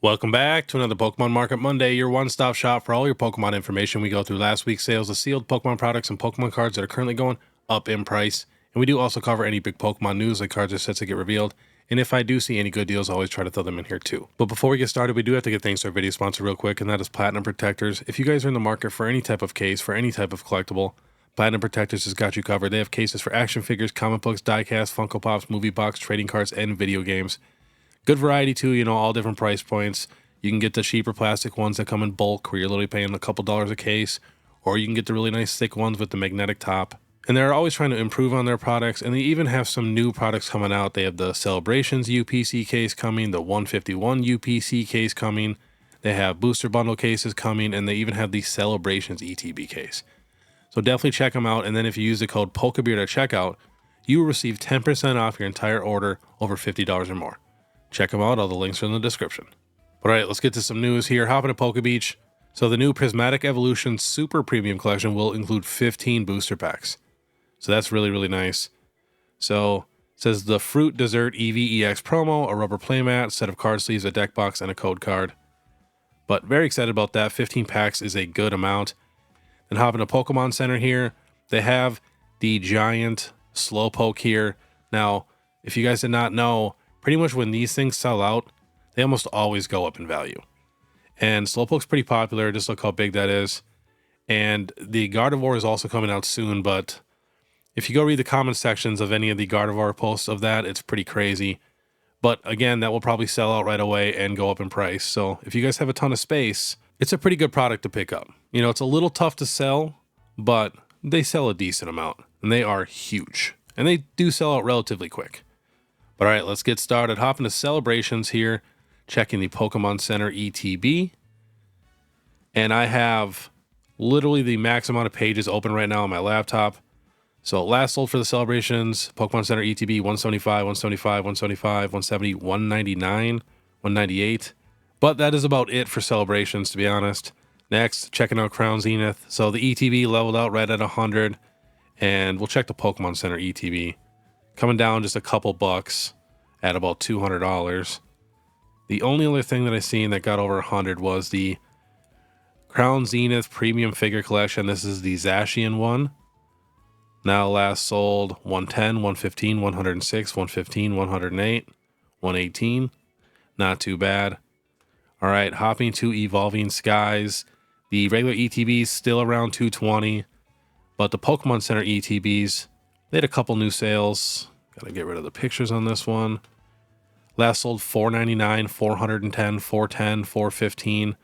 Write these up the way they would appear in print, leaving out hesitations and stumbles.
Welcome back to another Pokemon Market Monday, your one-stop shop for all your Pokemon information. We go through last week's sales of sealed Pokemon products and Pokemon cards that are currently going up in price. And we do also cover any big Pokemon news, like cards or sets that get revealed. And if I do see any good deals, I always try to throw them in here too. But before we get started, we do have to give thanks to our video sponsor real quick, and that is Platinum Protectors. If you guys are in the market for any type of case, for any type of collectible, Platinum Protectors has got you covered. They have cases for action figures, comic books, diecast, Funko Pops, movie box, trading cards, and video games. Good variety too, you know, all different price points. You can get the cheaper plastic ones that come in bulk where you're literally paying a couple dollars a case, or you can get the really nice thick ones with the magnetic top. And they're always trying to improve on their products, and they even have some new products coming out. They have the Celebrations UPC case coming, the 151 UPC case coming. They have booster bundle cases coming, and they even have the Celebrations ETB case. So definitely check them out, and then if you use the code POKEBeard at checkout, you will receive 10% off your entire order over $50 or more. Check them out, all the links are in the description. All right, let's get to some news here. Hopping to Poke Beach. So the new Prismatic Evolution Super Premium Collection will include 15 booster packs. So that's really, really nice. So it says the Fruit Dessert EVEX promo, a rubber playmat, set of card sleeves, a deck box, and a code card. But very excited about that. 15 packs is a good amount. Then hopping to Pokemon Center here. They have the giant Slowpoke here. Now, if you guys did not know, pretty much when these things sell out, they almost always go up in value. And Slowpoke's pretty popular. Just look how big that is. And the Gardevoir is also coming out soon, but if you go read the comment sections of any of the Gardevoir posts of that, it's pretty crazy. But again, that will probably sell out right away and go up in price. So if you guys have a ton of space, it's a pretty good product to pick up. You know, it's a little tough to sell, but they sell a decent amount. And they are huge. And they do sell out relatively quick. But all right, let's get started. Hopping to Celebrations here. Checking the Pokemon Center ETB. And I have literally the max amount of pages open right now on my laptop. So last sold for the Celebrations, Pokemon Center ETB 175, 175, 175, 170, 199, 198. But that is about it for Celebrations, to be honest. Next, checking out Crown Zenith. So the ETB leveled out right at 100. And we'll check the Pokemon Center ETB. Coming down just a couple bucks at about $200. The only other thing that I seen that got over 100 was the Crown Zenith Premium Figure Collection. This is the Zacian one. Now last sold 110, 115, 106, 115, 108, 118. Not too bad. All right, hopping to Evolving Skies. The regular ETBs still around 220, but the Pokemon Center ETBs, they had a couple new sales. Gotta get rid of the pictures on this one. Last sold $499, $410, $410, $415,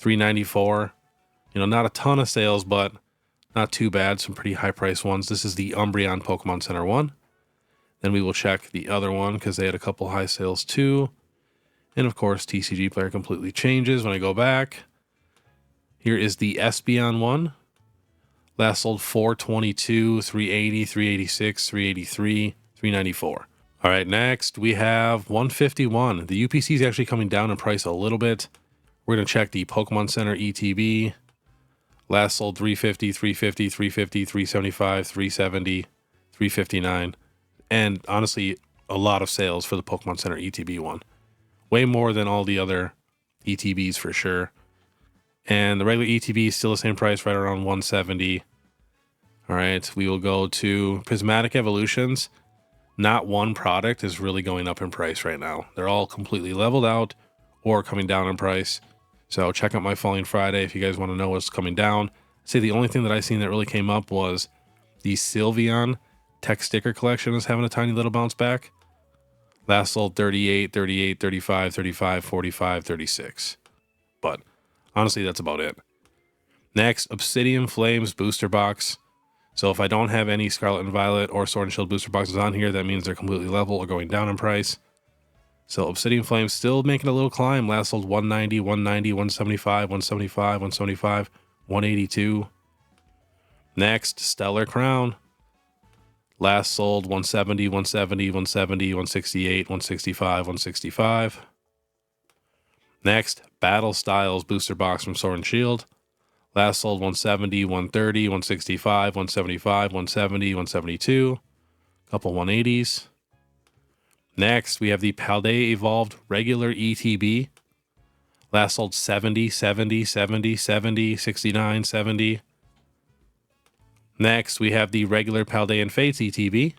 $394. You know, not a ton of sales, but not too bad. Some pretty high price ones. This is the Umbreon Pokemon Center one. Then we will check the other one because they had a couple high sales too. And of course, TCG player completely changes when I go back. Here is the Espeon one. Last sold $422, $380, $386, $383, $394. All right, next we have 151. The UPC is actually coming down in price a little bit. We're going to check the Pokemon Center ETB. Last sold 350, 350, 350, 375, 370, 359. And honestly, a lot of sales for the Pokemon Center ETB one. Way more than all the other ETBs for sure. And the regular ETB is still the same price, right around 170. All right, we will go to Prismatic Evolutions. Not one product is really going up in price right now. They're all completely leveled out or coming down in price. So check out my Falling Friday if you guys want to know what's coming down. I'd say the only thing that I seen that really came up was the Sylveon Tech Sticker Collection is having a tiny little bounce back. Last sold 38, 38, 35, 35, 45, 36. But honestly, that's about it. Next, Obsidian Flames Booster Box. So if I don't have any Scarlet and Violet or Sword and Shield booster boxes on here, that means they're completely level or going down in price. So Obsidian Flame still making a little climb. Last sold 190, 190, 175, 175, 175, 182. Next, Stellar Crown. Last sold 170, 170, 170, 168, 165, 165. Next, Battle Styles booster box from Sword and Shield. Last sold 170, 130, 165, 175, 170, 172. Couple 180s. Next, we have the Paldea Evolved regular ETB. Last sold 70, 70, 70, 70, 69, 70. Next, we have the regular Paldean Fates ETB.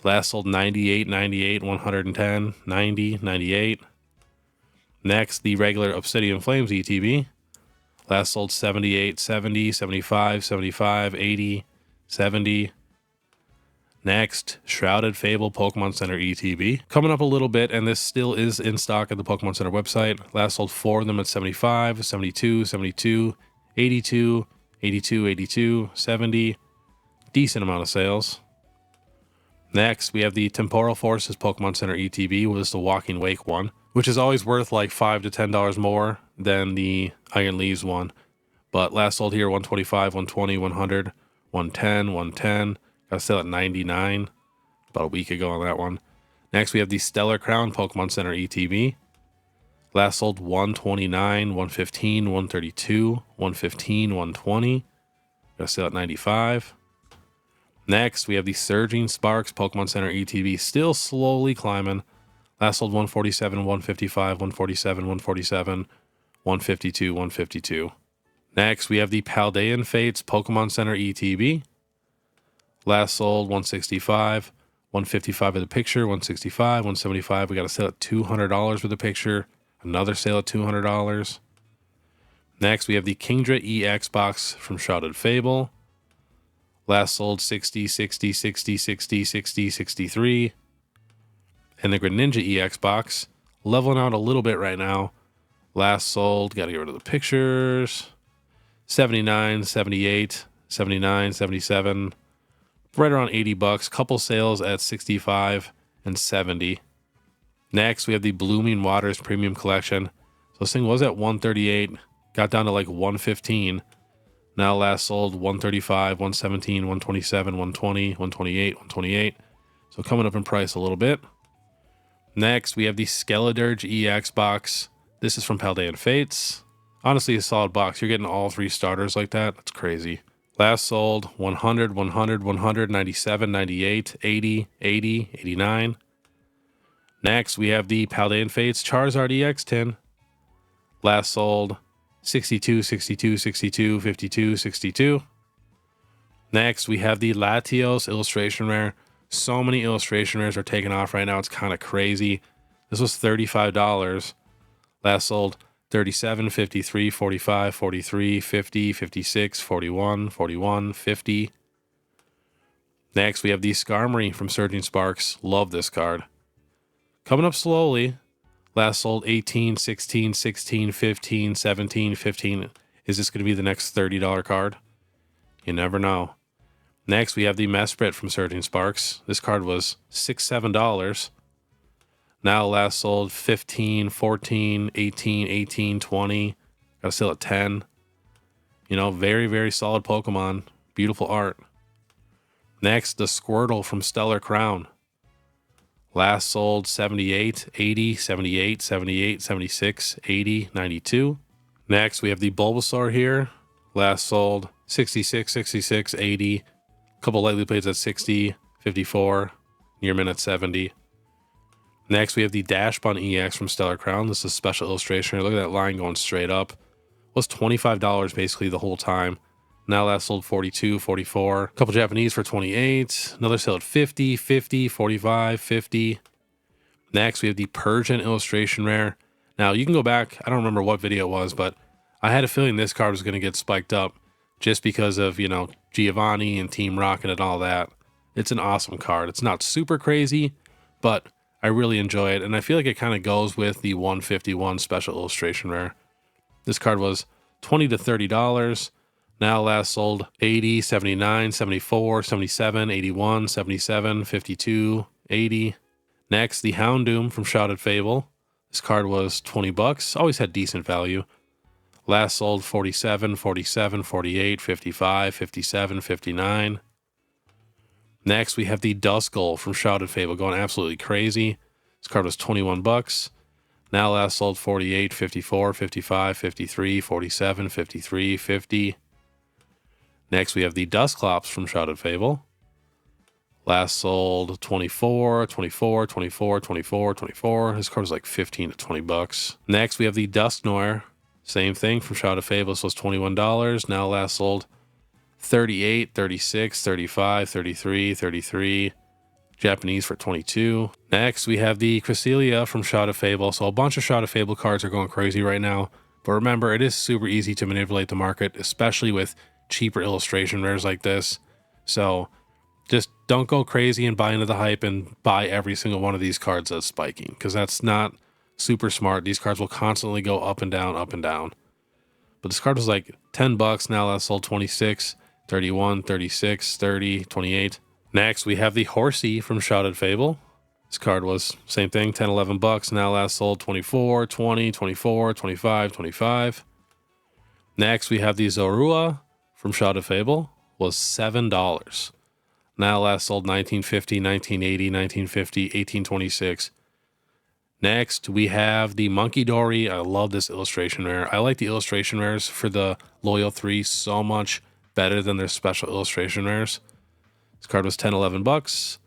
Last sold 98, 98, 110, 90, 98. Next, the regular Obsidian Flames ETB. Last sold 78, 70, 75, 75, 80, 70. Next, Shrouded Fable Pokemon Center ETB. Coming up a little bit, and this still is in stock at the Pokemon Center website. Last sold 4 of them at 75, 72, 72, 82, 82, 82, 70. Decent amount of sales. Next, we have the Temporal Forces Pokemon Center ETB, which is the Walking Wake one, which is always worth like $5 to $10 more than the Iron Leaves one. But last sold here 125, 120, 100, 110, 110. Got sale at 99 about a week ago on that one. Next, we have the Stellar Crown Pokemon Center ETB. Last sold 129, 115, 132, 115, 120. Got sale at 95. Next, we have the Surging Sparks Pokemon Center ETB, still slowly climbing. Last sold 147, 155, 147, 147, 152, 152. Next, we have the Paldean Fates Pokemon Center ETB. Last sold 165, 155 with a picture, 165, 175. We got a sale at $200 with a picture. Another sale at $200. Next, we have the Kingdra EX box from Shrouded Fable. Last sold 60, 60, 60, 60, 60, 63. And the Greninja EX box, leveling out a little bit right now. Last sold, got to get rid of the pictures. 79, 78, 79, 77. Right around 80 bucks. Couple sales at 65 and 70. Next, we have the Blooming Waters Premium Collection. So this thing was at 138, got down to like 115. Now last sold 135, 117, 127, 120, 128, 128. So coming up in price a little bit. Next, we have the Skeledirge EX box. This is from Paldean Fates. Honestly, a solid box. You're getting all 3 starters like that. That's crazy. Last sold 100, 100, 100, 97, 98, 80, 80, 89. Next, we have the Paldean Fates Charizard EX tin. Last sold 62, 62, 62, 52, 62. Next, we have the Latios Illustration Rare. So many illustration rares are taking off right now. It's kind of crazy. This was $35. Last sold 37, 53, 45, 43, 50, 56, 41, 41, 50. Next, we have the Skarmory from Surging Sparks. Love this card. Coming up slowly. Last sold 18, 16, 16, 15, 17, 15. Is this going to be the next $30 card? You never know. Next, we have the Mesprit from Surging Sparks. This card was $6, $7. Now last sold 15, 14, 18, 18, 20. Got a sale at 10. You know, very, very solid Pokemon. Beautiful art. Next, the Squirtle from Stellar Crown. Last sold 78, 80, 78, 78, 76, 80, 92. Next, we have the Bulbasaur here. Last sold 66, 66, 80. Couple lightly plays at 60, 54, near min at 70. Next, we have the Dashbun EX from Stellar Crown. This is a special illustration. Look at that line going straight up. It was $25 basically the whole time. Now last sold 42, 44. A couple Japanese for 28. Another sale at 50, 50, 45, 50. Next, we have the Persian Illustration Rare. Now, you can go back. I don't remember what video it was, but I had a feeling this card was going to get spiked up just because of, you know, Giovanni and Team Rocket and all that. It's an awesome card. It's not super crazy, but I really enjoy it, and I feel like it kind of goes with the 151 Special Illustration Rare. This card was $20 to $30. Now last sold 80, 79, 74, 77, 81, 77, 52, 80. Next, the Houndoom from Shrouded Fable. This card was 20 bucks. Always had decent value. Last sold 47, 47, 48, 55, 57, 59. Next, we have the Duskull from Shrouded Fable going absolutely crazy. This card was 21 bucks. Now last sold 48, 54, 55, 53, 47, 53, 50. Next, we have the Dusclops from Shrouded Fable. Last sold 24, 24, 24, 24, 24. This card was like 15 to 20 bucks. Next, we have the Dusknoir. Same thing from Shadow Fable. This was $21. Now last sold 38, 36, 35, 33, 33. Japanese for 22. Next, we have the Cresselia from Shadow Fable. So a bunch of Shadow Fable cards are going crazy right now. But remember, it is super easy to manipulate the market, especially with cheaper illustration rares like this. So just don't go crazy and buy into the hype and buy every single one of these cards that's spiking, because that's not super smart. These cards will constantly go up and down, up and down. But this card was like 10 bucks. Now last sold 26, 31, 36, 30, 28. Next, we have the Horsey from Shrouded Fable. This card was same thing, 10, 11 bucks. Now last sold 24, 20, 24, 25, 25. Next, we have the Zorua from Shrouded Fable. Was $7. Now last sold 1950, 1980, 1950, 1826. Next, we have the Monkey Dory. I love this illustration rare. I like the illustration rares for the Loyal 3 so much better than their special illustration rares. This card was 10, 11 bucks.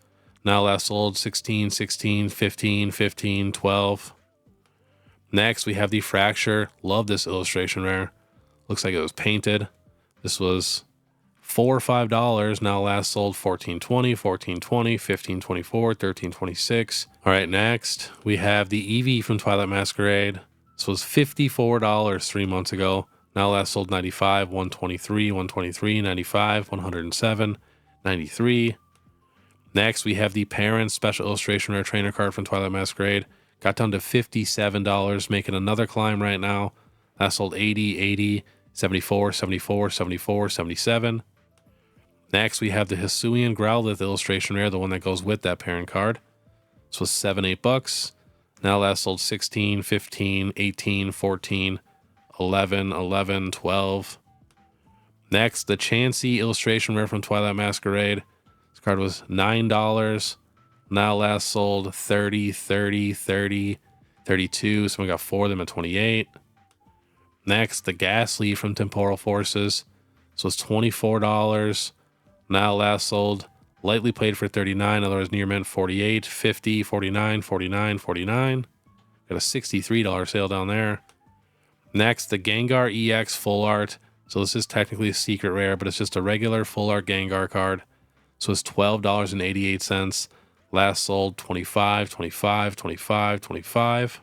Now last sold 16, 16, 15, 15, 12. Next, we have the Fracture. Love this illustration rare. Looks like it was painted. This was $4 or $5. Now last sold 14.20, 14.20, 15.24, 13.26. All right, next we have the Eevee from Twilight Masquerade. This was $54 3 months ago. Now last sold 95, 123, 123, 95, 107, 93. Next we have the Parents Special Illustration Rare Trainer card from Twilight Masquerade. Got down to $57, making another climb right now. Last sold 80, 80, 74, 74, 74, 77. Next, we have the Hisuian Growlithe illustration rare, the one that goes with that parent card. This was 7, 8 bucks. Now last sold 16, 15, 18, 14, 11, 11, 12. Next, the Chansey illustration rare from Twilight Masquerade. This card was $9. Now last sold 30, 30, 30, 32. Someone got 4 of them at 28. Next, the Ghastly from Temporal Forces. This was $24. Now last sold, lightly played for 39, otherwise near mint 48, 50, 49, 49, 49. Got a $63 sale down there. Next, the Gengar EX Full Art. So this is technically a secret rare, but it's just a regular Full Art Gengar card. So it's $12.88. Last sold 25, 25, 25, 25.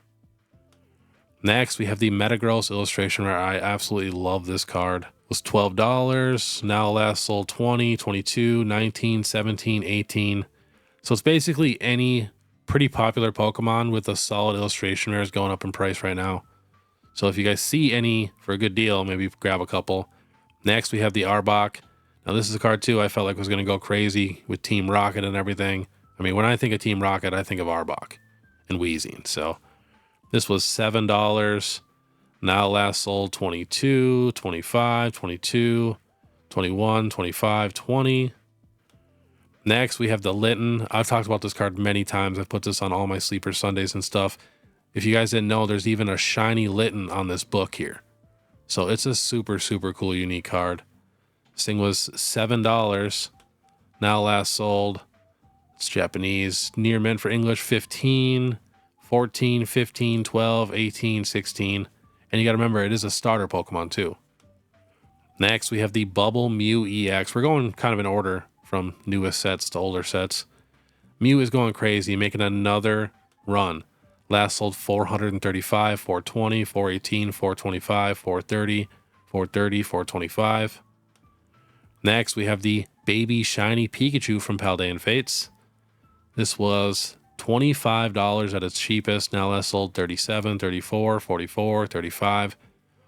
Next, we have the Metagross illustration rare. I absolutely love this card. It was $12. Now last sold 20, 22, 19, 17, 18. So it's basically any pretty popular Pokemon with a solid illustration rare is going up in price right now. So if you guys see any for a good deal, maybe grab a couple. Next, we have the Arbok. Now this is a card too I felt like was going to go crazy with Team Rocket and everything. I mean, when I think of Team Rocket, I think of Arbok and Weezing. So this was $7. Now last sold 22, 25, 22, 21, 25, 20. Next, we have the Litten. I've talked about this card many times. I've put this on all my Sleeper Sundays and stuff. If you guys didn't know, there's even a shiny Litten on this book here. So it's a super, super cool, unique card. This thing was $7. Now last sold, it's Japanese, near mint for English, 15, 14, 15, 12, 18, 16. And you got to remember, it is a starter Pokemon too. Next, we have the Bubble Mew EX. We're going kind of in order from newest sets to older sets. Mew is going crazy, making another run. Last sold 435, 420, 418, 425, 430, 430, 425. Next, we have the Baby Shiny Pikachu from Paldean Fates. This was $25 at its cheapest. Now last sold 37, 34, 44, 35,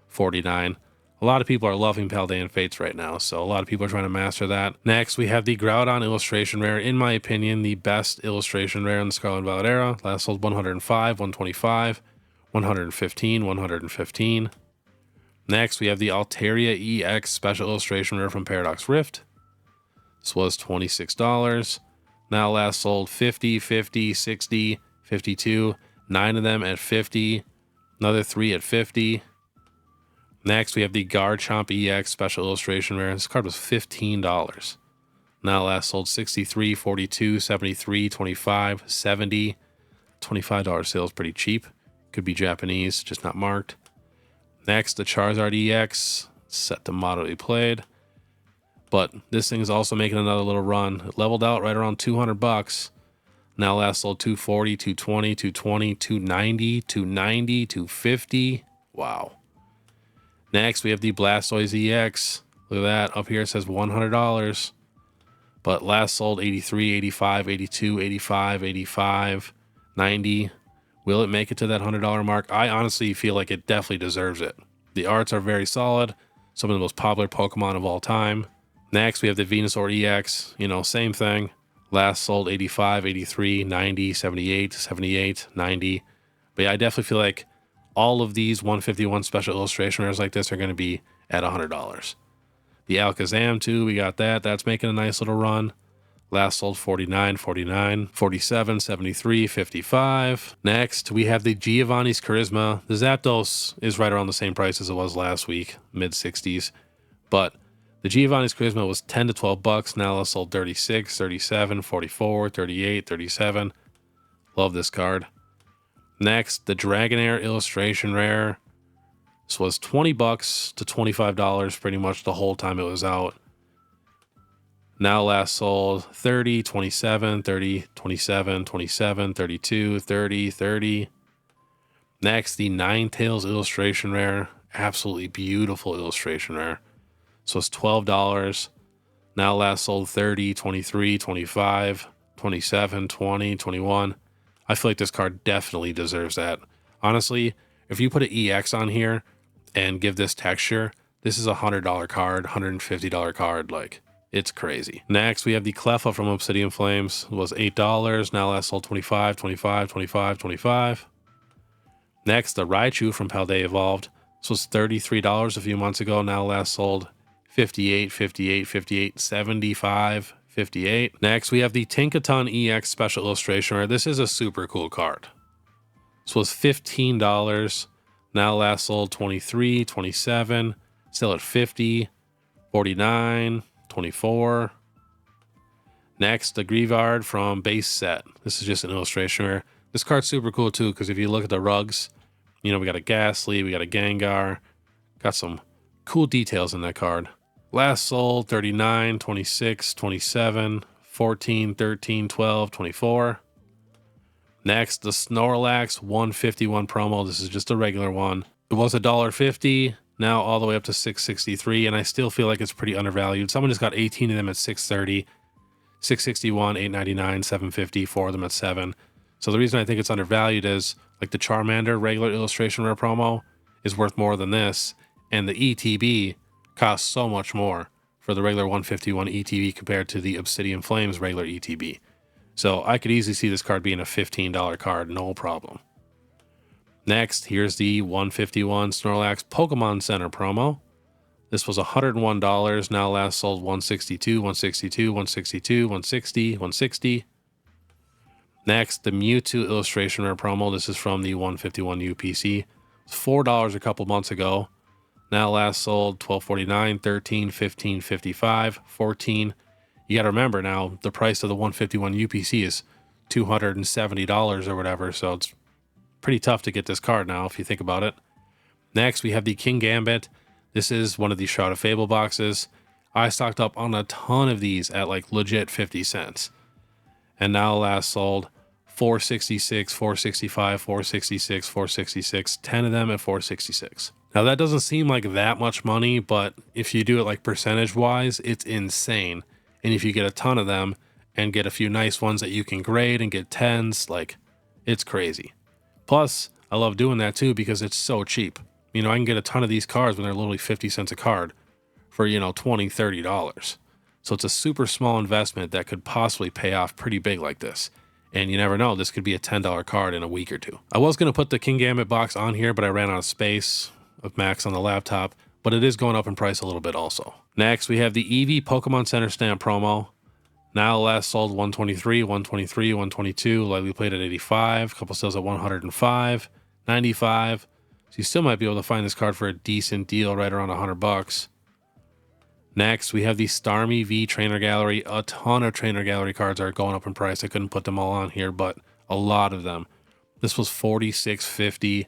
49. A lot of people are loving Paldean Fates right now, so a lot of people are trying to master that. Next, we have the Groudon illustration rare. In my opinion, the best illustration rare in the Scarlet Violet era. Last sold 105, 125, 115, 115. Next, we have the Altaria EX special illustration rare from Paradox Rift. This was $26. Now last sold 50, 50, 60, 52. 9 of them at 50. Another 3 at 50. Next, we have the Garchomp EX special illustration rare. This card was $15. Now last sold 63, 42, 73, 25, 70. $25 sale is pretty cheap. Could be Japanese, just not marked. Next, the Charizard EX, set to moderately played. But this thing is also making another little run. It leveled out right around 200 bucks. Now last sold 240, 220, 220, 290, 290, 250. Wow. Next, we have the Blastoise EX. Look at that. Up here it says $100. But last sold 83, 85, 82, 85, 85, 90. Will it make it to that $100 mark? I honestly feel like it definitely deserves it. The arts are very solid. Some of the most popular Pokemon of all time. Next, we have the Venusaur EX. You know, same thing. Last sold 85, 83, 90, 78, 78, 90. But yeah, I definitely feel like all of these 151 special illustration rares like this are going to be at $100. The Alakazam too, we got that. That's making a nice little run. Last sold 49, 49, 47, 73, 55. Next, we have the Giovanni's Charisma. The Zapdos is right around the same price as it was last week, mid 60s. But the Giovanni's Charisma was 10 to 12 bucks. Now it's sold 36, 37, 44, 38, 37. Love this card. Next, the Dragonair illustration rare. This was 20 bucks to $25 pretty much the whole time it was out. Now last sold 30, 27, 30, 27, 27, 32, 30, 30. Next, the Ninetales illustration rare. Absolutely beautiful illustration rare. So it's $12. Now last sold 30, 23, 25, 27, 20, 21. I feel like this card definitely deserves that. Honestly, if you put an EX on here and give this texture, this is a $100 card, $150 card. Like, it's crazy. Next, we have the Cleffa from Obsidian Flames. It was $8. Now last sold 25, 25, 25, 25. Next, the Raichu from Paldea Evolved. This was $33 a few months ago. Now last sold 58, 58, 58, 75, 58. Next, we have the Tinkaton EX Special Illustration Rare. This is a super cool card. This was $15. Now last sold 23, 27, still at 50, 49, 24. Next, the Greavard from Base Set. This is just an illustration rare. This card's super cool too, because if you look at the rugs, you know, we got a Ghastly, we got a Gengar, got some cool details in that card. Last sold 39, 26, 27, 14, 13, 12, 24. Next, the Snorlax 151 promo. This is just a regular one. It was $1.50, now all the way up to $6.63, and I still feel like it's pretty undervalued. Someone just got 18 of them at $6.30, $6.61, $8.99, $7.50, 4 of them at $7. So the reason I think it's undervalued is like the Charmander regular illustration rare promo is worth more than this, and the ETB costs so much more for the regular 151 ETB compared to the Obsidian Flames regular ETB. So I could easily see this card being a $15 card, no problem. Next, here's the 151 Snorlax Pokemon Center promo. This was $101, now last sold 162, 162, 162, 160, 160. Next, the Mewtwo illustration rare promo. This is from the 151 UPC. It was $4 a couple months ago. Now last sold $12.49, $13, $15, $55, $14. You got to remember now, the price of the 151 UPC is $270 or whatever, so it's pretty tough to get this card now if you think about it. Next, we have the King Gambit. This is one of the Shroud of Fable boxes. I stocked up on a ton of these at like legit 50 cents. And now last sold $466, $465, $466, $466, 10 of them at $466. Now that doesn't seem like that much money, but if you do it like percentage wise, it's insane. And if you get a ton of them and get a few nice ones that you can grade and get 10s, like, it's crazy. Plus, I love doing that too because it's so cheap. You know, I can get a ton of these cards when they're literally 50 cents a card for, you know, $20, $30. So it's a super small investment that could possibly pay off pretty big like this. And you never know, this could be a $10 card in a week or two. I was going to put the King Gambit box on here, but I ran out of space of Max on the laptop, but it is going up in price a little bit also. Next, we have the Eevee Pokemon Center stamp promo. Now last sold 123, 123, 122, lightly played at 85, couple sales at 105, 95. So you still might be able to find this card for a decent deal right around $100. Next, we have the Starmie V Trainer Gallery. A ton of Trainer Gallery cards are going up in price. I couldn't put them all on here, but a lot of them. This was $46.50.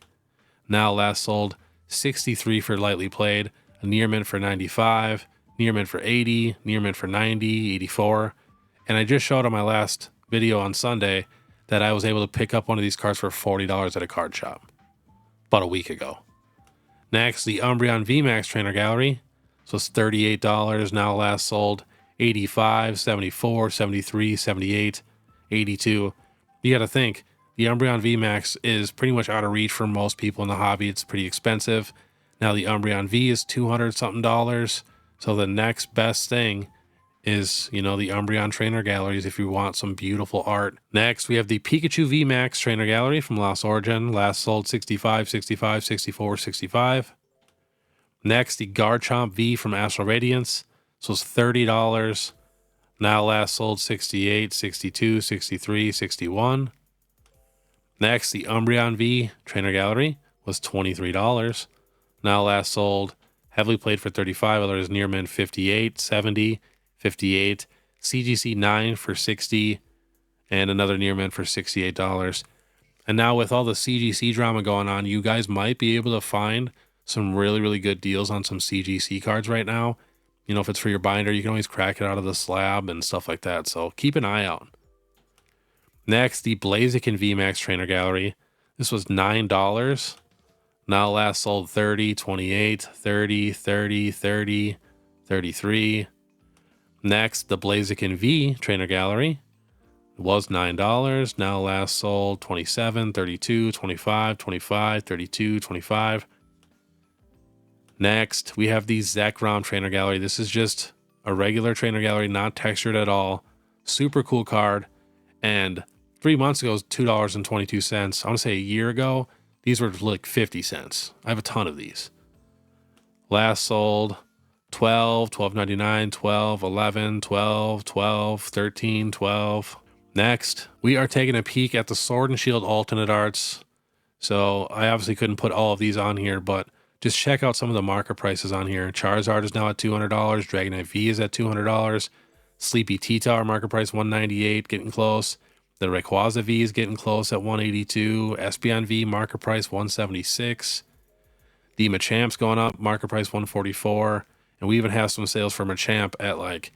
Now last sold $63 for lightly played. A near mint for $95. Near mint for $80. Near mint for $90, $84. And I just showed on my last video on Sunday that I was able to pick up one of these cards for $40 at a card shop about a week ago. Next, the Umbreon VMAX Trainer Gallery. So it's $38, now last sold $85, $74, $73, $78, $82. You got to think, the Umbreon VMAX is pretty much out of reach for most people in the hobby. It's pretty expensive. Now the Umbreon V is $200 something. So the next best thing is, you know, the Umbreon Trainer Galleries if you want some beautiful art. Next, we have the Pikachu VMAX Trainer Gallery from Lost Origin. Last sold $65, $65, $64, $65. Next, the Garchomp V from Astral Radiance. So it's $30. Now last sold $68, $62, $63, $61. Next, the Umbreon V Trainer Gallery was $23. Now last sold, heavily played for $35. Near mint $58, $70, $58. CGC 9 for $60. And another near mint for $68. And now with all the CGC drama going on, you guys might be able to find some really, really good deals on some CGC cards right now. You know, if it's for your binder, you can always crack it out of the slab and stuff like that. So keep an eye out. Next, the Blaziken VMAX Trainer Gallery. This was $9. Now last sold $30, $28, $30, $30, $30, $33. Next, the Blaziken V Trainer Gallery. It was $9. Now last sold $27, $32, $25, $25, $32, $25. Next, we have the Zekrom Trainer Gallery. This is just a regular Trainer Gallery, not textured at all. Super cool card. And 3 months ago, it was $2.22. I want to say a year ago, these were like 50 cents. I have a ton of these. Last sold $12, $12.99, $12, $11, $12, $12, $13, $12. Next, we are taking a peek at the Sword and Shield alternate arts. So I obviously couldn't put all of these on here, but just check out some of the market prices on here. Charizard is now at $200. Dragonite V is at $200. Sleepy T-Tower market price $198, getting close. The Rayquaza V is getting close at $182. Espeon V market price $176. The Machamp's going up, market price $144. And we even have some sales for Machamp at like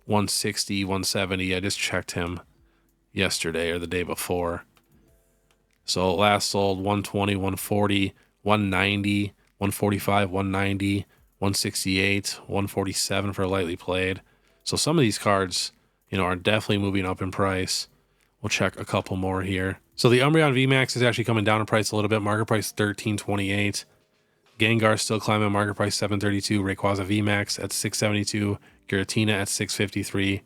$160, $170. I just checked him yesterday or the day before. So last sold $120, $140, $190. $145, $190, $168, $147 for lightly played. So some of these cards, you know, are definitely moving up in price. We'll check a couple more here. So the Umbreon VMAX is actually coming down in price a little bit. Market price $13.28. Gengar still climbing, market price $7.32. Rayquaza VMAX at $6.72. Giratina at $6.53.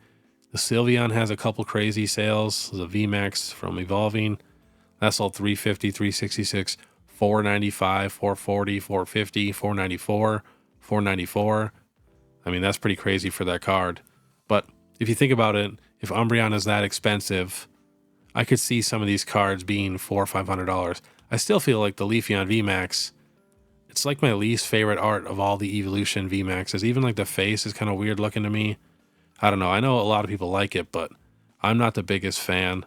The Sylveon has a couple crazy sales. The VMAX from Evolving. That's all $350, $366. $495, $440, $450, $494, $494. I mean, that's pretty crazy for that card. But if you think about it, if Umbreon is that expensive, I could see some of these cards being $400 or $500. I still feel like the Leafeon VMAX, it's like my least favorite art of all the Evolution VMAXs. Even like the face is kind of weird looking to me. I don't know. I know a lot of people like it, but I'm not the biggest fan.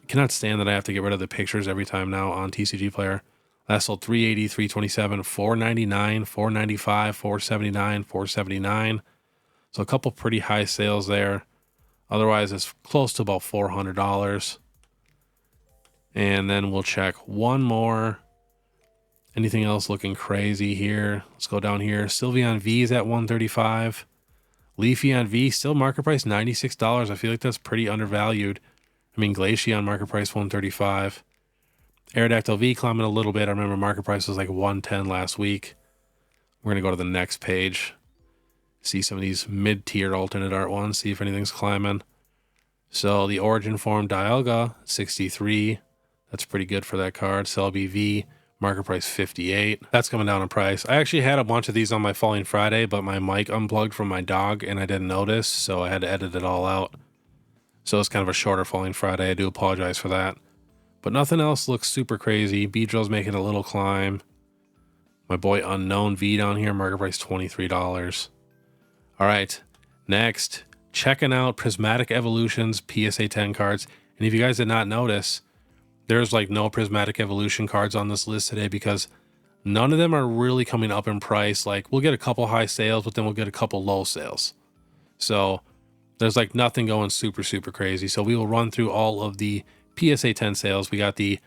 Cannot stand that I have to get rid of the pictures every time now on TCG Player. Last sold $380, $327, $499, $495, $479, $479. So a couple pretty high sales there. Otherwise, it's close to about $400. And then we'll check one more. Anything else looking crazy here? Let's go down here. Sylveon V is at $135. Leafeon V still market price $96. I feel like that's pretty undervalued. I mean, Glaceon market price $135. Aerodactyl V climbing a little bit. I remember market price was like $110 last week. We're going to go to the next page. See some of these mid-tier alternate art ones. See if anything's climbing. So the Origin Form Dialga, $63. That's pretty good for that card. Celebi V, market price $58. That's coming down in price. I actually had a bunch of these on my Falling Friday, but my mic unplugged from my dog and I didn't notice, so I had to edit it all out. So it's kind of a shorter Falling Friday. I do apologize for that. But nothing else looks super crazy. Beedrill's making a little climb. My boy Unknown V down here, market price $23. All right, next, checking out Prismatic Evolution's PSA 10 cards. And if you guys did not notice, there's like no Prismatic Evolution cards on this list today because none of them are really coming up in price. Like we'll get a couple high sales, but then we'll get a couple low sales. So there's like nothing going super, super crazy. So we will run through all of the PSA 10 sales. We got the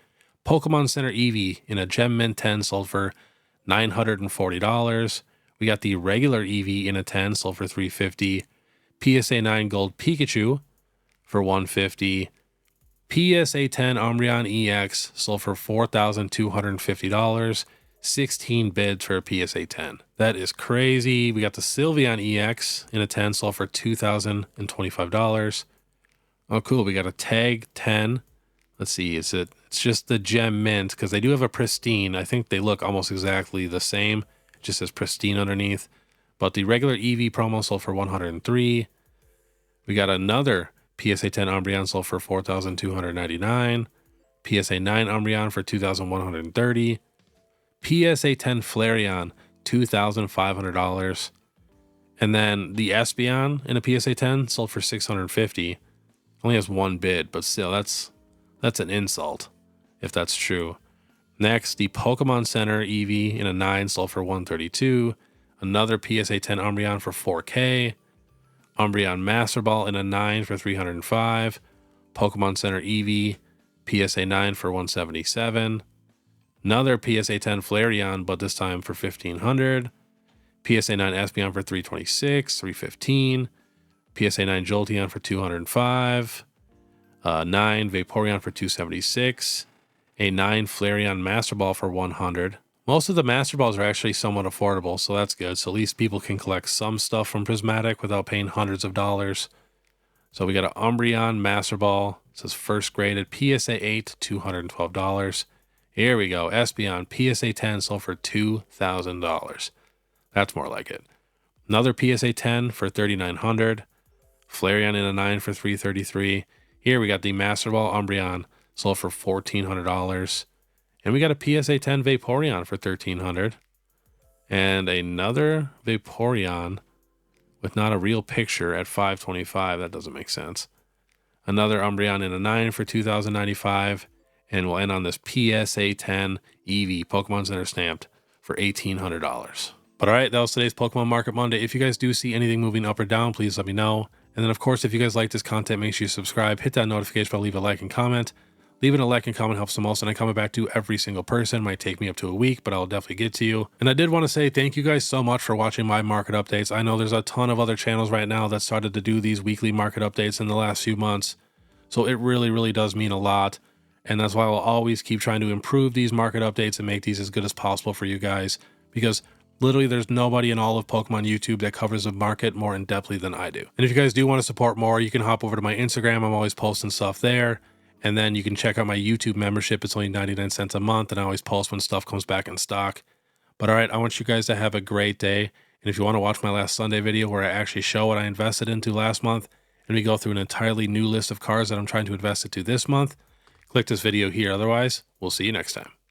Pokemon Center Eevee in a Gem Mint 10 sold for $940. We got the regular Eevee in a 10 sold for $350. PSA 9 Gold Pikachu for $150. PSA 10 Umbreon EX sold for $4,250. 16 bids for a PSA 10. That is crazy. We got the Sylveon EX in a 10 sold for $2,025. Oh, cool. We got a Tag 10. Let's see. It's just the Gem Mint because they do have a Pristine. I think they look almost exactly the same. It just says Pristine underneath. But the regular Eevee promo sold for $103. We got another PSA 10 Umbreon sold for $4,299. PSA 9 Umbreon for $2,130. PSA 10 Flareon, $2,500. And then the Espeon in a PSA 10 sold for $650. Only has one bid, but still, that's an insult, if that's true. Next, the Pokemon Center Eevee in a 9 sold for $132. Another PSA 10 Umbreon for $4K. Umbreon Master Ball in a 9 for $305. Pokemon Center Eevee, PSA 9 for $177. Another PSA 10 Flareon, but this time for $1,500. PSA 9 Espeon for $326, $315. PSA 9 Jolteon for $205. 9 Vaporeon for $276. A 9 Flareon Master Ball for $100. Most of the Master Balls are actually somewhat affordable, so that's good. So at least people can collect some stuff from Prismatic without paying hundreds of dollars. So we got an Umbreon Master Ball. It says first graded PSA 8, $212. Here we go. Espeon PSA 10 sold for $2,000. That's more like it. Another PSA 10 for $3,900. Flareon in a 9 for $333. Here we got the Master Ball Umbreon sold for $1,400. And we got a PSA 10 Vaporeon for $1,300. And another Vaporeon with not a real picture at $525. That doesn't make sense. Another Umbreon in a 9 for $2,095. And we'll end on this PSA 10 Eevee Pokemon Center stamped for $1,800. But all right, that was today's Pokemon Market Monday. If you guys do see anything moving up or down, please let me know. And then, of course, if you guys like this content, make sure you subscribe, hit that notification bell, leave a like and comment. Leaving a like and comment helps the most, and I comment back to every single person. Might take me up to a week, but I'll definitely get to you. And I did want to say thank you guys so much for watching my market updates. I know there's a ton of other channels right now that started to do these weekly market updates in the last few months. So it really, really does mean a lot. And that's why I'll always keep trying to improve these market updates and make these as good as possible for you guys. Because literally there's nobody in all of Pokemon YouTube that covers the market more in-depthly than I do. And if you guys do want to support more, you can hop over to my Instagram. I'm always posting stuff there. And then you can check out my YouTube membership. It's only 99 cents a month, and I always post when stuff comes back in stock. But all right, I want you guys to have a great day. And if you want to watch my last Sunday video where I actually show what I invested into last month, and we go through an entirely new list of cards that I'm trying to invest into this month, click this video here. Otherwise, we'll see you next time.